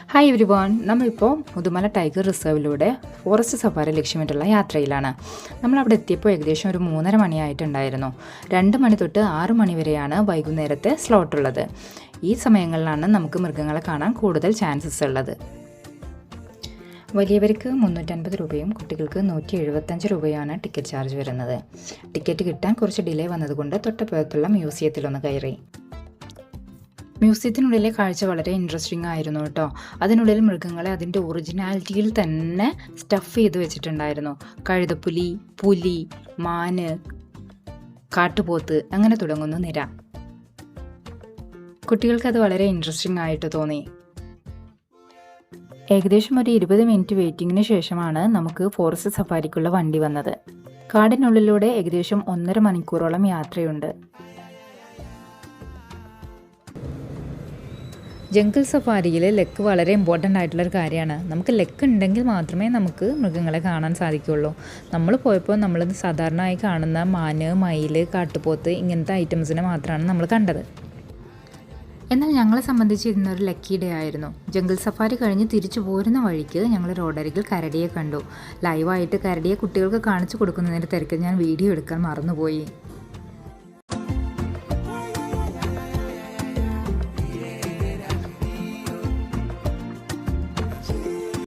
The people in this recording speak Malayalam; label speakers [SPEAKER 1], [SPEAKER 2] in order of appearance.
[SPEAKER 1] ഹായ് എവരിവൺ, നമ്മളിപ്പോൾ മുതുമല ടൈഗർ റിസർവിലൂടെ ഫോറസ്റ്റ് സഫാരി ലക്ഷ്യമിട്ടുള്ള യാത്രയിലാണ്. നമ്മളവിടെ എത്തിയപ്പോൾ ഏകദേശം ഒരു 3:30 മണിയായിട്ടുണ്ടായിരുന്നു. 2 മണി തൊട്ട് 6 മണി വരെയാണ് വൈകുന്നേരത്തെ സ്ലോട്ടുള്ളത്. ഈ സമയങ്ങളിലാണ് നമുക്ക് മൃഗങ്ങളെ കാണാൻ കൂടുതൽ ചാൻസസ് ഉള്ളത്. വലിയവർക്ക് 350 രൂപയും കുട്ടികൾക്ക് 175 രൂപയാണ് ടിക്കറ്റ് ചാർജ് വരുന്നത്. ടിക്കറ്റ് കിട്ടാൻ കുറച്ച് ഡിലേ വന്നതുകൊണ്ട് തൊട്ടപ്പുറത്തുള്ള മ്യൂസിയത്തിലൊന്ന് കയറി. മ്യൂസിയത്തിനുള്ളിലെ കാഴ്ച വളരെ ഇൻട്രസ്റ്റിംഗ് ആയിരുന്നു കേട്ടോ. അതിനുള്ളിൽ മൃഗങ്ങളെ അതിൻ്റെ ഒറിജിനാലിറ്റിയിൽ തന്നെ സ്റ്റഫ് ചെയ്ത് വെച്ചിട്ടുണ്ടായിരുന്നു. കഴുതപ്പുലി, പുലി, മാന്, കാട്ടുപോത്ത് അങ്ങനെ തുടങ്ങുന്ന നിര. കുട്ടികൾക്കത് വളരെ ഇൻട്രസ്റ്റിംഗ് ആയിട്ട് തോന്നി. ഏകദേശം ഒരു 20 മിനിറ്റ് വെയിറ്റിങ്ങിന് ശേഷമാണ് നമുക്ക് ഫോറസ്റ്റ് സഫാരിക്കുള്ള വണ്ടി വന്നത്. കാടിനുള്ളിലൂടെ ഏകദേശം 1.5 മണിക്കൂറോളം യാത്രയുണ്ട്. ജംഗിൾ സഫാരിയിൽ ലെക്ക് വളരെ ഇമ്പോർട്ടൻ്റ് ആയിട്ടുള്ളൊരു കാര്യമാണ്. നമുക്ക് ലെക്ക് ഉണ്ടെങ്കിൽ മാത്രമേ നമുക്ക് മൃഗങ്ങളെ കാണാൻ സാധിക്കുകയുള്ളൂ. നമ്മൾ പോയപ്പോൾ നമ്മൾ സാധാരണയായി കാണുന്ന മാന്, മയിൽ, കാട്ടുപോത്ത് ഇങ്ങനത്തെ ഐറ്റംസിനെ മാത്രമാണ് നമ്മൾ കണ്ടത്. എന്നാൽ ഞങ്ങളെ സംബന്ധിച്ച് ഇന്നൊരു ലക്കി ഡേ ആയിരുന്നു. ജംഗിൾ സഫാരി കഴിഞ്ഞ് തിരിച്ചു പോരുന്ന വഴിക്ക് ഞങ്ങൾ റോഡരികിൽ കരടിയെ കണ്ടു. ലൈവായിട്ട് കരടിയെ കുട്ടികൾക്ക് കാണിച്ചു കൊടുക്കുന്നതിൻ്റെ തിരക്കിൽ ഞാൻ വീഡിയോ എടുക്കാൻ മറന്നുപോയി.